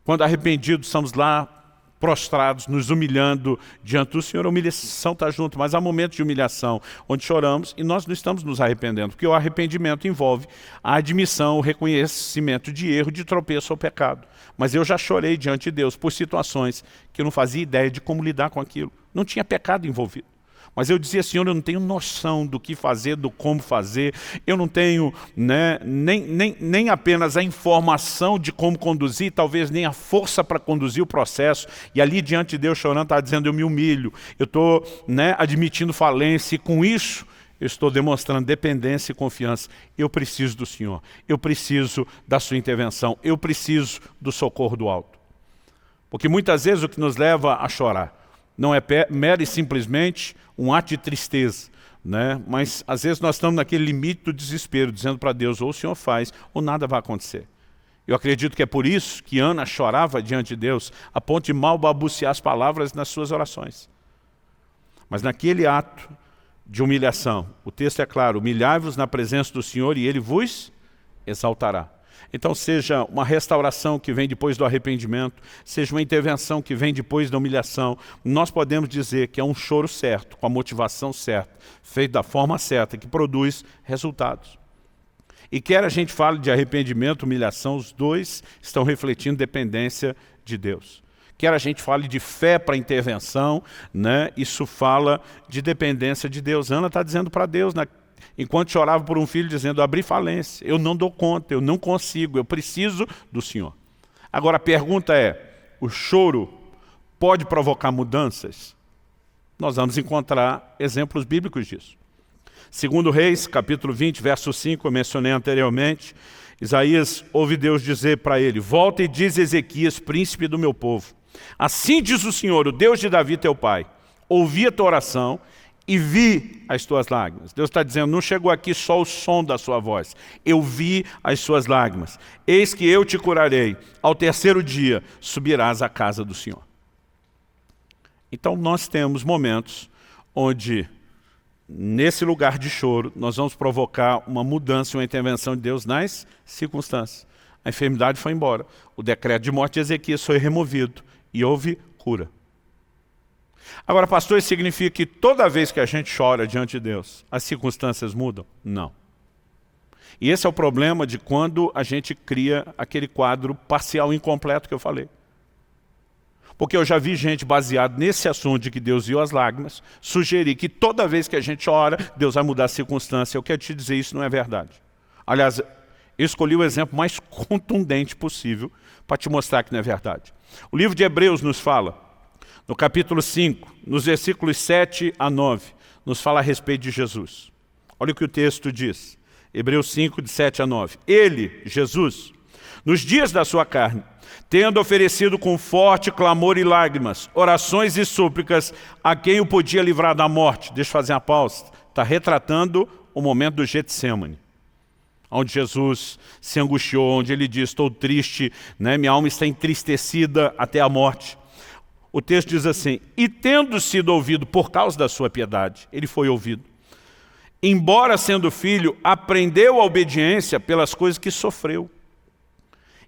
Quando arrependidos, estamos lá prostrados, nos humilhando diante do Senhor, a humilhação está junto, mas há momentos de humilhação onde choramos e nós não estamos nos arrependendo, porque o arrependimento envolve a admissão, o reconhecimento de erro, de tropeço ao pecado. Mas eu já chorei diante de Deus por situações que eu não fazia ideia de como lidar com aquilo. Não tinha pecado envolvido. Mas eu dizia, Senhor, eu não tenho noção do que fazer, do como fazer, eu não tenho nem apenas a informação de como conduzir, talvez nem a força para conduzir o processo, e ali diante de Deus chorando, está dizendo, eu me humilho, eu estou admitindo falência, e com isso eu estou demonstrando dependência e confiança. Eu preciso do Senhor, eu preciso da sua intervenção, eu preciso do socorro do alto. Porque muitas vezes o que nos leva a chorar não é mero e simplesmente um ato de tristeza, mas às vezes nós estamos naquele limite do desespero, dizendo para Deus, ou o Senhor faz, ou nada vai acontecer. Eu acredito que é por isso que Ana chorava diante de Deus, a ponto de mal balbuciar as palavras nas suas orações. Mas naquele ato de humilhação, o texto é claro, humilhai-vos na presença do Senhor e Ele vos exaltará. Então seja uma restauração que vem depois do arrependimento, seja uma intervenção que vem depois da humilhação, nós podemos dizer que é um choro certo, com a motivação certa, feito da forma certa, que produz resultados. E quer a gente fale de arrependimento, humilhação, os 2 estão refletindo dependência de Deus. Quer a gente fale de fé para intervenção, isso fala de dependência de Deus. Ana está dizendo para Deus enquanto chorava por um filho, dizendo, abri falência, eu não dou conta, eu não consigo, eu preciso do Senhor. Agora a pergunta é, o choro pode provocar mudanças? Nós vamos encontrar exemplos bíblicos disso. Segundo Reis, capítulo 20, verso 5, eu mencionei anteriormente, Isaías ouve Deus dizer para ele, volta e diz a Ezequias, príncipe do meu povo, assim diz o Senhor, o Deus de Davi teu pai, ouvi a tua oração e vi as tuas lágrimas. Deus está dizendo, não chegou aqui só o som da sua voz, eu vi as suas lágrimas. Eis que eu te curarei, ao terceiro dia subirás à casa do Senhor. Então nós temos momentos onde, nesse lugar de choro, nós vamos provocar uma mudança, uma intervenção de Deus nas circunstâncias. A enfermidade foi embora, o decreto de morte de Ezequias foi removido e houve cura. Agora, pastor, isso significa que toda vez que a gente chora diante de Deus, as circunstâncias mudam? Não. E esse é o problema de quando a gente cria aquele quadro parcial incompleto que eu falei. Porque eu já vi gente baseado nesse assunto de que Deus viu as lágrimas, sugerir que toda vez que a gente ora, Deus vai mudar a circunstância. Eu quero te dizer, isso não é verdade. Aliás, eu escolhi o exemplo mais contundente possível para te mostrar que não é verdade. O livro de Hebreus nos fala, no capítulo 5, nos versículos 7 a 9, nos fala a respeito de Jesus. Olha o que o texto diz. Hebreus 5, de 7 a 9. Ele, Jesus, nos dias da sua carne, tendo oferecido com forte clamor e lágrimas, orações e súplicas a quem o podia livrar da morte. Deixa eu fazer uma pausa. Está retratando o momento do Getsêmani, onde Jesus se angustiou, onde ele diz, estou triste, né? Minha alma está entristecida até a morte. O texto diz assim, e tendo sido ouvido por causa da sua piedade, ele foi ouvido. Embora sendo filho, aprendeu a obediência pelas coisas que sofreu.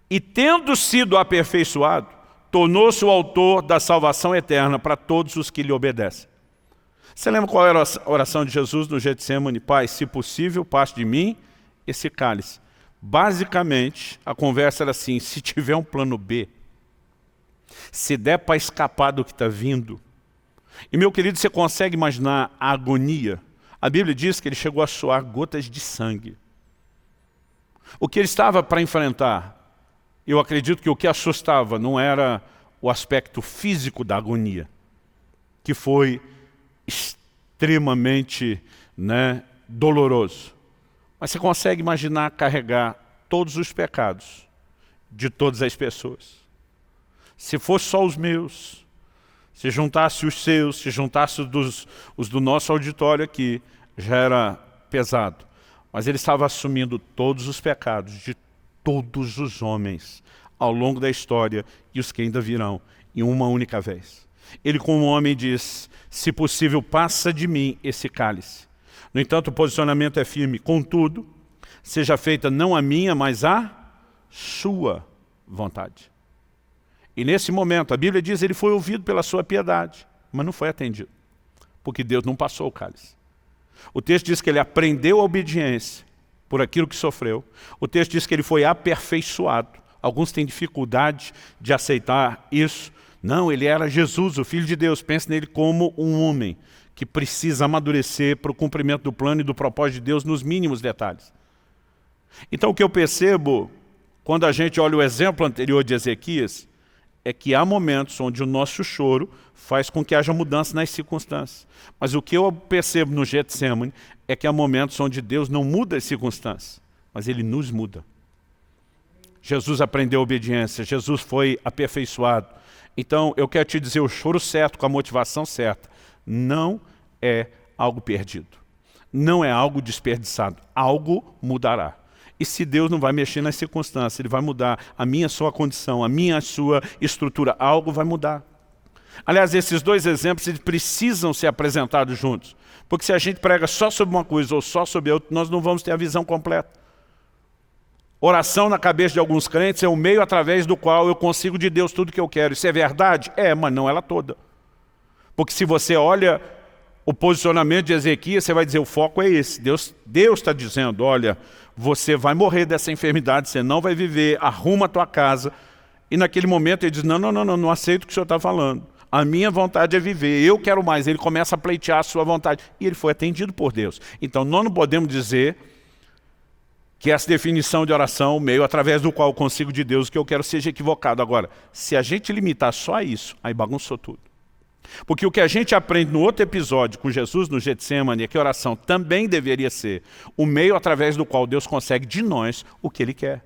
E tendo sido aperfeiçoado, tornou-se o autor da salvação eterna para todos os que lhe obedecem. Você lembra qual era a oração de Jesus no Getsêmani? Pai, se possível, passe de mim esse cálice. Basicamente, a conversa era assim, se tiver um plano B, se der para escapar do que está vindo. E meu querido, você consegue imaginar a agonia? A Bíblia diz que ele chegou a suar gotas de sangue. O que ele estava para enfrentar, eu acredito que o que assustava não era o aspecto físico da agonia, que foi extremamente, doloroso. Mas você consegue imaginar carregar todos os pecados de todas as pessoas. Se fosse só os meus, se juntasse os seus, se juntasse os do nosso auditório aqui, já era pesado. Mas ele estava assumindo todos os pecados de todos os homens ao longo da história e os que ainda virão, em uma única vez. Ele como homem diz, se possível, passa de mim esse cálice. No entanto, o posicionamento é firme. Contudo, seja feita não a minha, mas a sua vontade. E nesse momento, a Bíblia diz, ele foi ouvido pela sua piedade, mas não foi atendido, porque Deus não passou o cálice. O texto diz que ele aprendeu a obediência por aquilo que sofreu. O texto diz que ele foi aperfeiçoado. Alguns têm dificuldade de aceitar isso. Não, ele era Jesus, o Filho de Deus. Pense nele como um homem que precisa amadurecer para o cumprimento do plano e do propósito de Deus nos mínimos detalhes. Então o que eu percebo, quando a gente olha o exemplo anterior de Ezequias, é que há momentos onde o nosso choro faz com que haja mudança nas circunstâncias. Mas o que eu percebo no Getsêmani é que há momentos onde Deus não muda as circunstâncias, mas Ele nos muda. Jesus aprendeu a obediência, Jesus foi aperfeiçoado. Então eu quero te dizer, o choro certo, com a motivação certa, não é algo perdido. Não é algo desperdiçado. Algo mudará. E se Deus não vai mexer nas circunstâncias, Ele vai mudar a minha, a sua condição, a minha, a sua estrutura, algo vai mudar. Aliás, esses dois exemplos eles precisam ser apresentados juntos. Porque se a gente prega só sobre uma coisa ou só sobre outra, nós não vamos ter a visão completa. Oração na cabeça de alguns crentes é o meio através do qual eu consigo de Deus tudo que eu quero. Isso é verdade? É, mas não ela toda. Porque se você olha o posicionamento de Ezequias, você vai dizer, o foco é esse. Deus está dizendo, olha, você vai morrer dessa enfermidade, você não vai viver, arruma a tua casa. E naquele momento ele diz, não aceito o que o senhor está falando. a minha vontade é viver, eu quero mais. Ele começa a pleitear a sua vontade. E ele foi atendido por Deus. Então nós não podemos dizer que essa definição de oração, o meio através do qual eu consigo de Deus o que eu quero, seja equivocado. Agora, se a gente limitar só a isso, aí bagunçou tudo. Porque o que a gente aprende no outro episódio com Jesus no Getsêmani é que a oração também deveria ser o meio através do qual Deus consegue de nós o que Ele quer.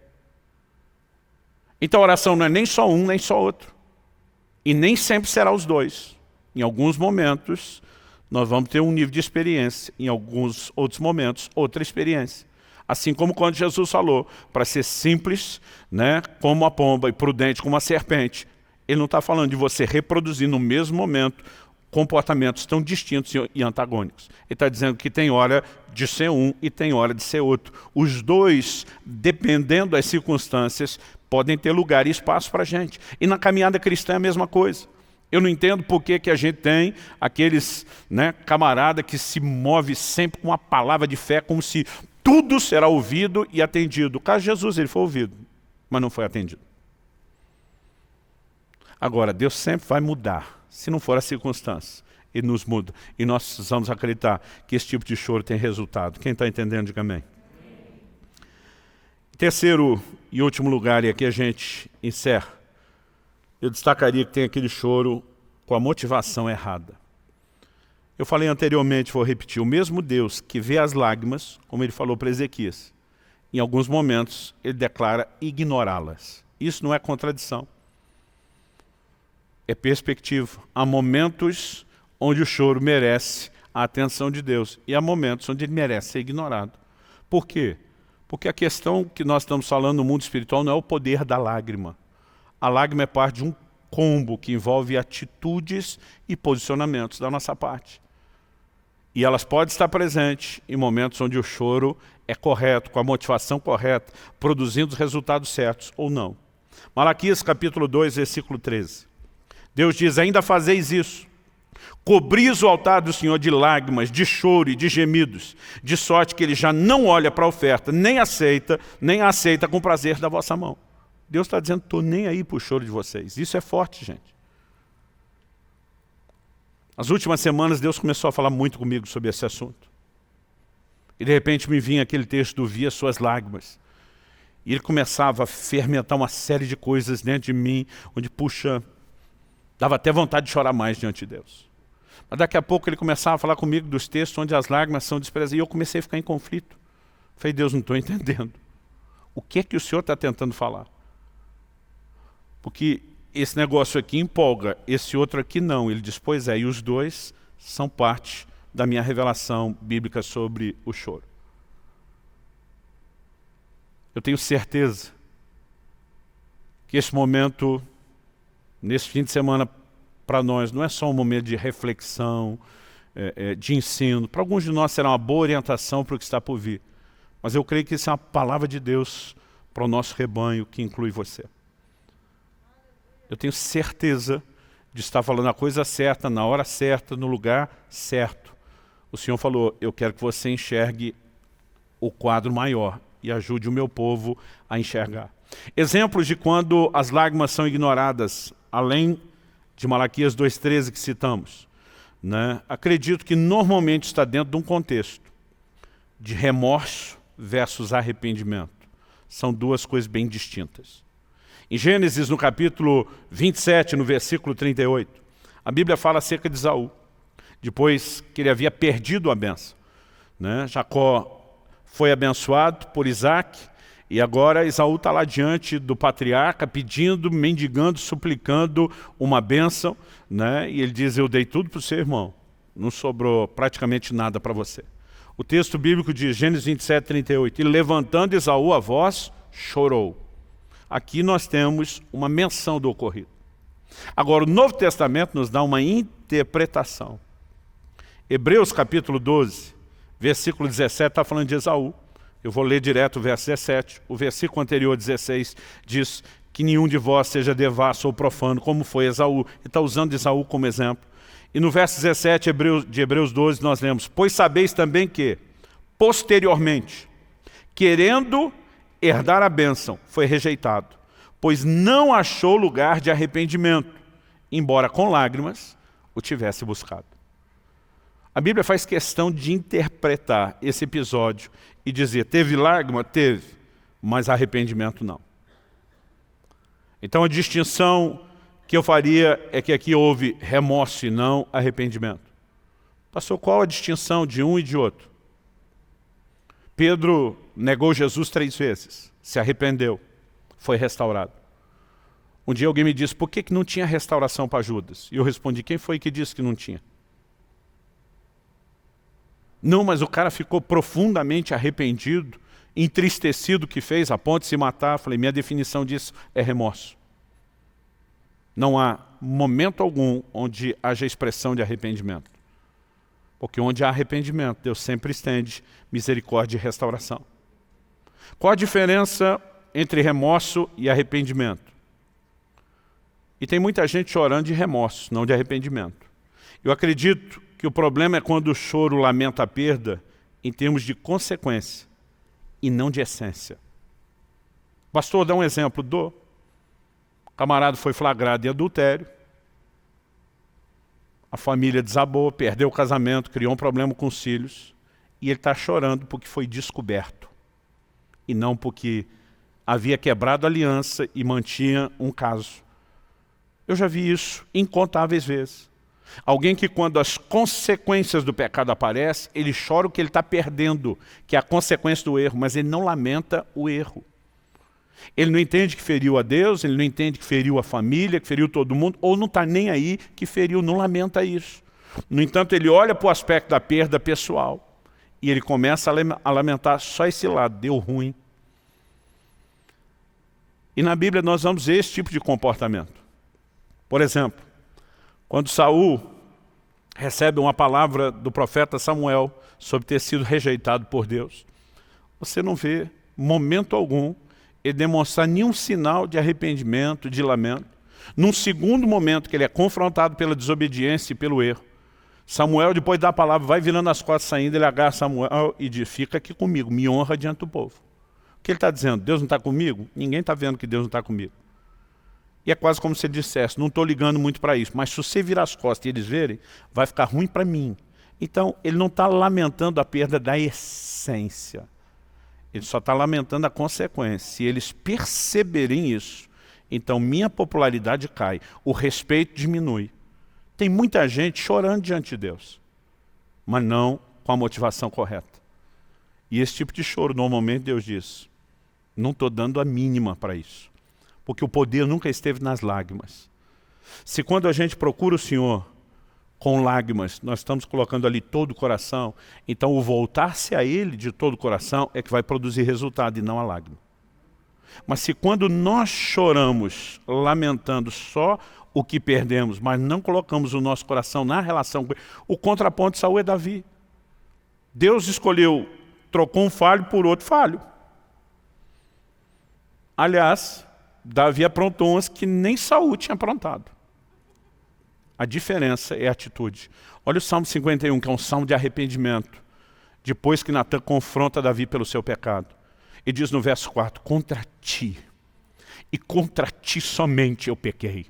Então a oração não é nem só um, nem só outro. E nem sempre será os dois. Em alguns momentos, nós vamos ter um nível de experiência. Em alguns outros momentos, outra experiência. Assim como quando Jesus falou, para ser simples, né, como a pomba e prudente como a serpente. Ele não está falando de você reproduzir no mesmo momento comportamentos tão distintos e antagônicos. Ele está dizendo que tem hora de ser um e tem hora de ser outro. Os dois, dependendo das circunstâncias, podem ter lugar e espaço para a gente. E na caminhada cristã é a mesma coisa. Eu não entendo por que a gente tem aqueles camarada que se move sempre com a palavra de fé, como se tudo será ouvido e atendido. O caso de Jesus, ele foi ouvido, mas não foi atendido. Agora, Deus sempre vai mudar, se não for a circunstância. Ele nos muda. E nós precisamos acreditar que esse tipo de choro tem resultado. Quem está entendendo, diga amém. Terceiro e último lugar, e aqui a gente encerra. Eu destacaria que tem aquele choro com a motivação errada. Eu falei anteriormente, vou repetir, o mesmo Deus que vê as lágrimas, como ele falou para Ezequias, em alguns momentos ele declara ignorá-las. Isso não é contradição. É perspectiva. Há momentos onde o choro merece a atenção de Deus e há momentos onde ele merece ser ignorado. Por quê? Porque a questão que nós estamos falando no mundo espiritual não é o poder da lágrima. A lágrima é parte de um combo que envolve atitudes e posicionamentos da nossa parte. E elas podem estar presentes em momentos onde o choro é correto, com a motivação correta, produzindo os resultados certos ou não. Malaquias capítulo 2, versículo 13. Deus diz, ainda fazeis isso, cobris o altar do Senhor de lágrimas, de choro e de gemidos, de sorte que Ele já não olha para a oferta, nem a aceita com prazer da vossa mão. Deus está dizendo, estou nem aí para o choro de vocês. Isso é forte, gente. Nas últimas semanas, Deus começou a falar muito comigo sobre esse assunto. E de repente me vinha aquele texto do Vi as suas lágrimas. E ele começava a fermentar uma série de coisas dentro de mim, onde, puxa, dava até vontade de chorar mais diante de Deus. Mas daqui a pouco ele começava a falar comigo dos textos onde as lágrimas são desprezadas. E eu comecei a ficar em conflito. Falei, Deus, não estou entendendo. O que é que o Senhor está tentando falar? Porque esse negócio aqui empolga, esse outro aqui não. Ele diz, pois é, e os dois são parte da minha revelação bíblica sobre o choro. Eu tenho certeza que esse momento, nesse fim de semana, para nós, não é só um momento de reflexão, de ensino. Para alguns de nós será uma boa orientação para o que está por vir. Mas eu creio que isso é uma palavra de Deus para o nosso rebanho, que inclui você. Eu tenho certeza de estar falando a coisa certa, na hora certa, no lugar certo. O Senhor falou, eu quero que você enxergue o quadro maior e ajude o meu povo a enxergar. Exemplos de quando as lágrimas são ignoradas, além de Malaquias 2,13 que citamos. Acredito que normalmente está dentro de um contexto de remorso versus arrependimento. São duas coisas bem distintas. Em Gênesis, no capítulo 27, no versículo 38, a Bíblia fala acerca de Esaú, depois que ele havia perdido a bênção. Jacó foi abençoado por Isaac, e agora Esaú está lá diante do patriarca, pedindo, mendigando, suplicando uma bênção, e ele diz, eu dei tudo para o seu irmão, não sobrou praticamente nada para você. O texto bíblico diz, Gênesis 27, 38, e levantando Esaú a voz, chorou. Aqui nós temos uma menção do ocorrido. Agora, o Novo Testamento nos dá uma interpretação. Hebreus capítulo 12, versículo 17, está falando de Esaú. Eu vou ler direto o verso 17. O versículo anterior, 16, diz que nenhum de vós seja devasso ou profano, como foi Esaú. Ele está usando Esaú como exemplo. E no verso 17 de Hebreus 12, nós lemos, pois sabeis também que, posteriormente, querendo herdar a bênção, foi rejeitado, pois não achou lugar de arrependimento, embora com lágrimas, o tivesse buscado. A Bíblia faz questão de interpretar esse episódio e dizer, teve lágrima? Teve, mas arrependimento não. Então a distinção que eu faria é que aqui houve remorso e não arrependimento. Pastor, qual a distinção de um e de outro? Pedro negou Jesus 3 vezes, se arrependeu, foi restaurado. Um dia alguém me disse, por que não tinha restauração para Judas? E eu respondi, quem foi que disse que não tinha? Não, mas o cara ficou profundamente arrependido, entristecido que fez, a ponto de se matar. Falei, minha definição disso é remorso. Não há momento algum onde haja expressão de arrependimento. Porque onde há arrependimento, Deus sempre estende misericórdia e restauração. Qual a diferença entre remorso e arrependimento? E tem muita gente chorando de remorso, não de arrependimento. Eu acredito que o problema é quando o choro lamenta a perda em termos de consequência e não de essência. Pastor, dá um exemplo. O camarada foi flagrado em adultério, a família desabou, perdeu o casamento, criou um problema com os filhos, e ele está chorando porque foi descoberto, e não porque havia quebrado a aliança e mantinha um caso. Eu já vi isso incontáveis vezes. Alguém que quando as consequências do pecado aparecem, ele chora o que ele está perdendo, que é a consequência do erro, mas ele não lamenta o erro. Ele não entende que feriu a Deus, ele não entende que feriu a família, que feriu todo mundo, ou não está nem aí que feriu, não lamenta isso. No entanto, ele olha para o aspecto da perda pessoal e ele começa a lamentar só esse lado, deu ruim. E na Bíblia nós vamos ver esse tipo de comportamento. Por exemplo, quando Saul recebe uma palavra do profeta Samuel sobre ter sido rejeitado por Deus, você não vê momento algum ele demonstrar nenhum sinal de arrependimento, de lamento. Num segundo momento que ele é confrontado pela desobediência e pelo erro, Samuel, depois da palavra, vai virando as costas saindo, ele agarra Samuel e diz, fica aqui comigo, me honra diante do povo. O que ele está dizendo? Deus não está comigo? Ninguém está vendo que Deus não está comigo. E é quase como se ele dissesse, não estou ligando muito para isso, mas se você virar as costas e eles verem, vai ficar ruim para mim. Então, ele não está lamentando a perda da essência. Ele só está lamentando a consequência. Se eles perceberem isso, então minha popularidade cai, o respeito diminui. Tem muita gente chorando diante de Deus, mas não com a motivação correta. E esse tipo de choro, normalmente Deus diz, não estou dando a mínima para isso, porque o poder nunca esteve nas lágrimas. Se quando a gente procura o Senhor com lágrimas, nós estamos colocando ali todo o coração, então o voltar-se a Ele de todo o coração é que vai produzir resultado e não a lágrima. Mas se quando nós choramos, lamentando só o que perdemos, mas não colocamos o nosso coração na relação com Ele, o contraponto de Saul é Davi. Deus escolheu, trocou um falho por outro falho. Aliás, Davi aprontou umas que nem Saul tinha aprontado. A diferença é a atitude. Olha o Salmo 51, que é um salmo de arrependimento. Depois que Natan confronta Davi pelo seu pecado. E diz no verso 4, contra ti, e contra ti somente eu pequei.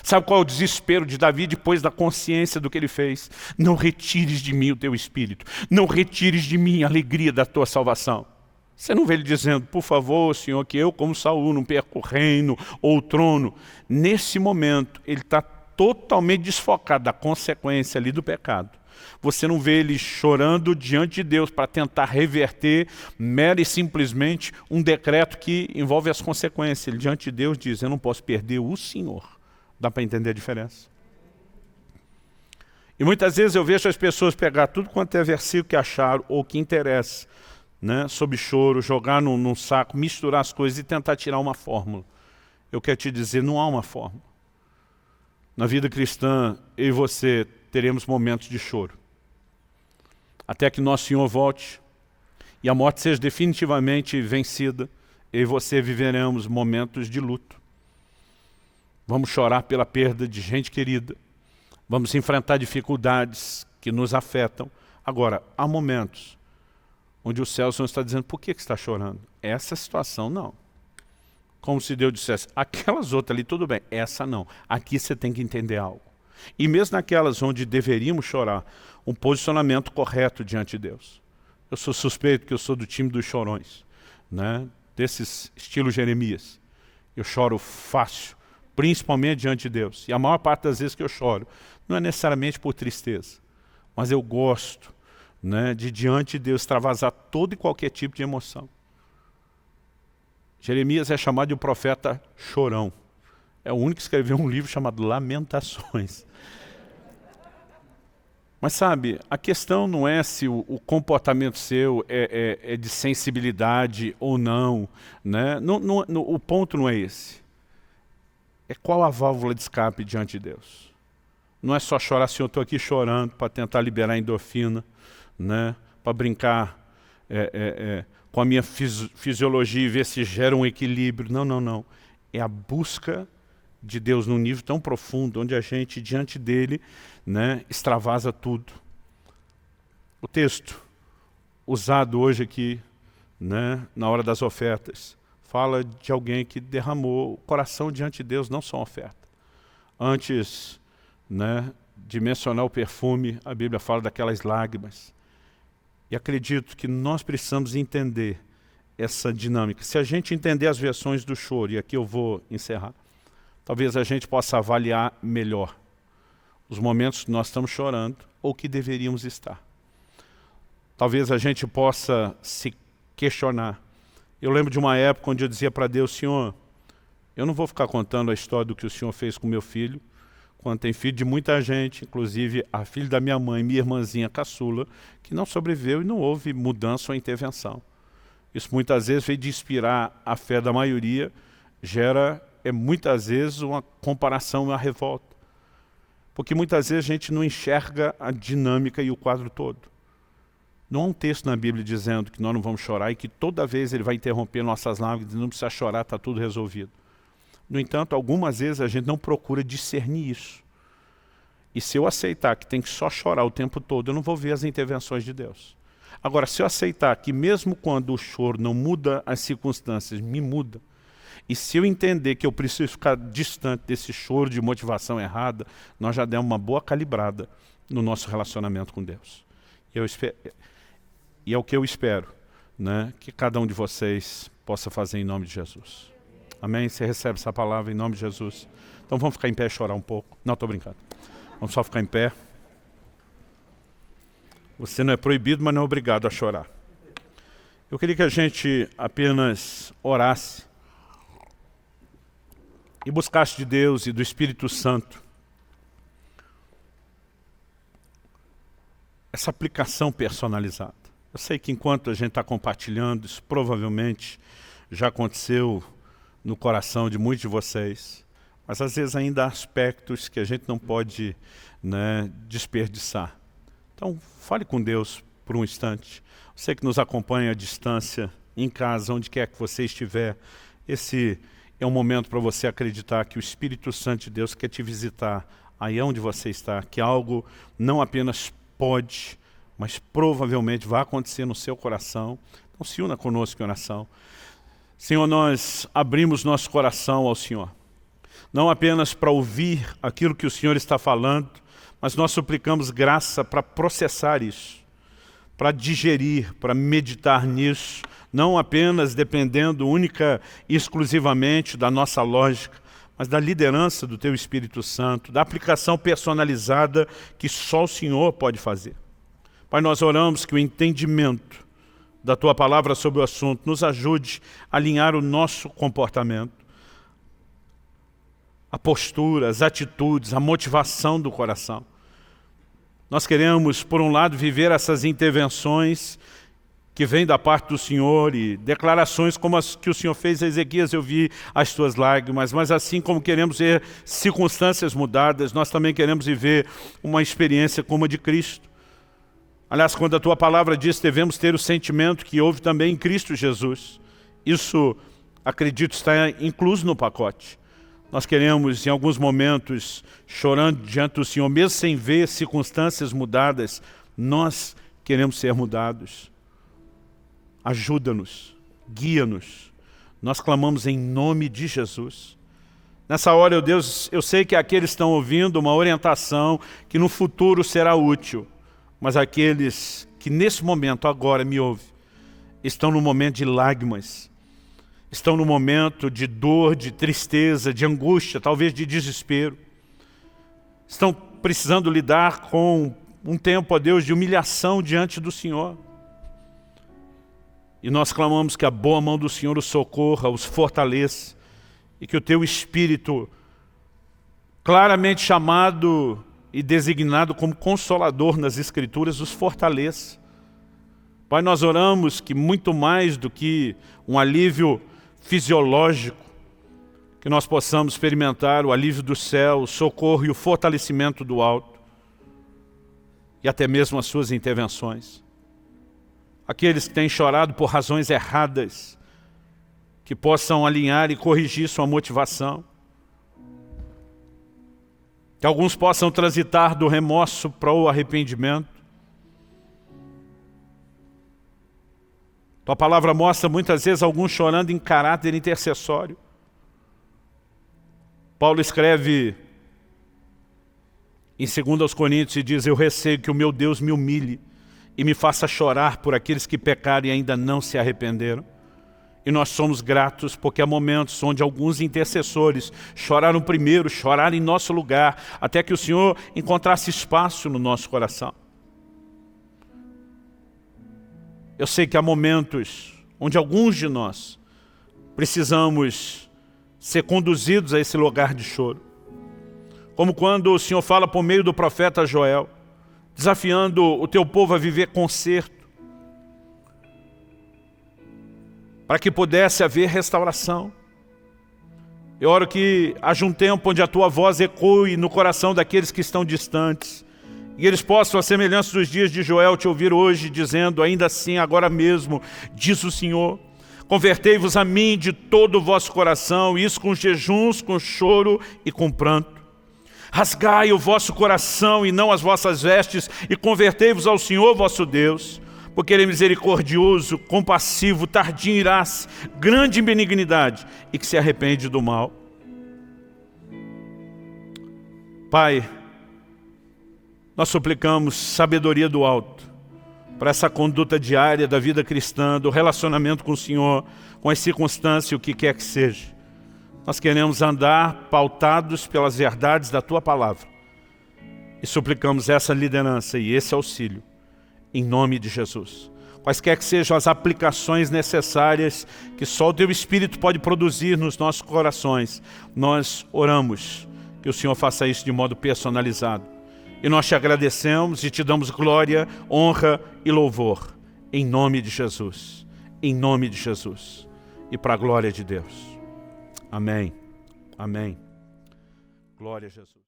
Sabe qual é o desespero de Davi depois da consciência do que ele fez? Não retires de mim o teu espírito. Não retires de mim a alegria da tua salvação. Você não vê ele dizendo, por favor, Senhor, que eu como Saul não perca o reino ou o trono. Nesse momento, ele está totalmente desfocado da consequência ali do pecado. Você não vê ele chorando diante de Deus para tentar reverter mera e simplesmente um decreto que envolve as consequências. Ele diante de Deus diz, eu não posso perder o Senhor. Dá para entender a diferença? E muitas vezes eu vejo as pessoas pegar tudo quanto é versículo que acharam ou que interessa, né, sob choro, jogar num saco, misturar as coisas e tentar tirar uma fórmula. Eu quero te dizer, não há uma fórmula. Na vida cristã, eu e você teremos momentos de choro. Até que nosso Senhor volte e a morte seja definitivamente vencida, eu e você viveremos momentos de luto. Vamos chorar pela perda de gente querida. Vamos enfrentar dificuldades que nos afetam. Agora, há momentos onde o céu está dizendo, por que você está chorando? Essa situação não. Como se Deus dissesse, aquelas outras ali tudo bem, essa não. Aqui você tem que entender algo. E mesmo naquelas onde deveríamos chorar, um posicionamento correto diante de Deus. Eu sou suspeito que eu sou do time dos chorões, né? Desses estilo Jeremias. Eu choro fácil, principalmente diante de Deus. E a maior parte das vezes que eu choro, não é necessariamente por tristeza, mas eu gosto, né, de diante de Deus extravasar todo e qualquer tipo de emoção. Jeremias é chamado de um profeta chorão. É o único que escreveu um livro chamado Lamentações. Mas sabe, a questão não é se o comportamento seu é de sensibilidade ou não, né? O ponto não é esse. É qual a válvula de escape diante de Deus. Não é só chorar assim, eu estou aqui chorando para tentar liberar endorfina, né? Para brincar com a minha fisiologia e ver se gera um equilíbrio. Não, não, não. É a busca de Deus num nível tão profundo, onde a gente, diante dele, né, extravasa tudo. O texto usado hoje aqui, né, na hora das ofertas, fala de alguém que derramou o coração diante de Deus, não só uma oferta. Antes, né, de mencionar o perfume, a Bíblia fala daquelas lágrimas. E acredito que nós precisamos entender essa dinâmica. Se a gente entender as versões do choro, e aqui eu vou encerrar, talvez a gente possa avaliar melhor os momentos que nós estamos chorando ou que deveríamos estar. Talvez a gente possa se questionar. Eu lembro de uma época onde eu dizia para Deus, Senhor, eu não vou ficar contando a história do que o Senhor fez com meu filho, quando tem filho de muita gente, inclusive a filha da minha mãe, minha irmãzinha caçula, que não sobreviveu e não houve mudança ou intervenção. Isso muitas vezes veio de inspirar a fé da maioria, gera muitas vezes uma comparação e uma revolta. Porque muitas vezes a gente não enxerga a dinâmica e o quadro todo. Não há um texto na Bíblia dizendo que nós não vamos chorar e que toda vez ele vai interromper nossas lágrimas, não precisa chorar, está tudo resolvido. No entanto, algumas vezes a gente não procura discernir isso. E se eu aceitar que tem que só chorar o tempo todo, eu não vou ver as intervenções de Deus. Agora, se eu aceitar que mesmo quando o choro não muda as circunstâncias, me muda, e se eu entender que eu preciso ficar distante desse choro de motivação errada, nós já demos uma boa calibrada no nosso relacionamento com Deus. E é o que eu espero, né, que cada um de vocês possa fazer em nome de Jesus. Amém? Você recebe essa palavra em nome de Jesus? Então vamos ficar em pé e chorar um pouco. Não, estou brincando. Vamos só ficar em pé. Você não é proibido, mas não é obrigado a chorar. Eu queria que a gente apenas orasse e buscasse de Deus e do Espírito Santo essa aplicação personalizada. Eu sei que enquanto a gente está compartilhando, isso provavelmente já aconteceu no coração de muitos de vocês, mas às vezes ainda há aspectos que a gente não pode, né, desperdiçar. Então, fale com Deus por um instante. Você que nos acompanha à distância, em casa, onde quer que você estiver, esse é um momento para você acreditar que o Espírito Santo de Deus quer te visitar aí onde você está, que algo não apenas pode, mas provavelmente vai acontecer no seu coração. Então se una conosco em oração. Senhor, nós abrimos nosso coração ao Senhor, não apenas para ouvir aquilo que o Senhor está falando, mas nós suplicamos graça para processar isso, para digerir, para meditar nisso, não apenas dependendo única e exclusivamente da nossa lógica, mas da liderança do Teu Espírito Santo, da aplicação personalizada que só o Senhor pode fazer. Pai, nós oramos que o entendimento da Tua palavra sobre o assunto nos ajude a alinhar o nosso comportamento, a postura, as atitudes, a motivação do coração. Nós queremos, por um lado, viver essas intervenções que vêm da parte do Senhor e declarações como as que o Senhor fez a Ezequias, eu vi as tuas lágrimas, mas assim como queremos ver circunstâncias mudadas, nós também queremos viver uma experiência como a de Cristo. Aliás, quando a tua palavra diz que devemos ter o sentimento que houve também em Cristo Jesus, isso, acredito, está incluso no pacote. Nós queremos, em alguns momentos, chorando diante do Senhor, mesmo sem ver circunstâncias mudadas, nós queremos ser mudados. Ajuda-nos, guia-nos, Nós clamamos em nome de Jesus. Nessa hora, ó Deus, eu sei que aqueles estão ouvindo uma orientação que no futuro será útil, mas aqueles que nesse momento, agora, me ouvem, estão no momento de lágrimas, estão no momento de dor, de tristeza, de angústia, talvez de desespero. Estão precisando lidar com um tempo, ó Deus, de humilhação diante do Senhor. E nós clamamos que a boa mão do Senhor os socorra, os fortaleça, e que o Teu Espírito, claramente chamado e designado como Consolador nas Escrituras, os fortaleça. Pai, nós oramos que muito mais do que um alívio fisiológico, que nós possamos experimentar o alívio do céu, o socorro e o fortalecimento do alto, e até mesmo as suas intervenções. Aqueles que têm chorado por razões erradas, que possam alinhar e corrigir sua motivação. Que alguns possam transitar do remorso para o arrependimento. Tua palavra mostra muitas vezes alguns chorando em caráter intercessório. Paulo escreve em 2 Coríntios e diz: eu receio que o meu Deus me humilhe e me faça chorar por aqueles que pecaram e ainda não se arrependeram. E nós somos gratos porque há momentos onde alguns intercessores choraram primeiro, choraram em nosso lugar, até que o Senhor encontrasse espaço no nosso coração. Eu sei que há momentos onde alguns de nós precisamos ser conduzidos a esse lugar de choro. Como quando o Senhor fala por meio do profeta Joel, desafiando o teu povo a viver conserto, para que pudesse haver restauração. Eu oro que haja um tempo onde a tua voz ecoe no coração daqueles que estão distantes, e eles possam, à semelhança dos dias de Joel, te ouvir hoje, dizendo: ainda assim, agora mesmo, diz o Senhor, convertei-vos a mim de todo o vosso coração, isso com jejuns, com choro e com pranto. Rasgai o vosso coração e não as vossas vestes, e convertei-vos ao Senhor vosso Deus, porque Ele é misericordioso, compassivo, tardio em ira-se, grande em benignidade, e que se arrepende do mal. Pai, nós suplicamos sabedoria do alto, para essa conduta diária da vida cristã, do relacionamento com o Senhor, com as circunstâncias, o que quer que seja. Nós queremos andar pautados pelas verdades da Tua Palavra, e suplicamos essa liderança e esse auxílio, em nome de Jesus. Quaisquer que sejam as aplicações necessárias que só o Teu Espírito pode produzir nos nossos corações, nós oramos que o Senhor faça isso de modo personalizado. E nós te agradecemos e te damos glória, honra e louvor, em nome de Jesus, em nome de Jesus, e para a glória de Deus. Amém. Amém. Glória a Jesus.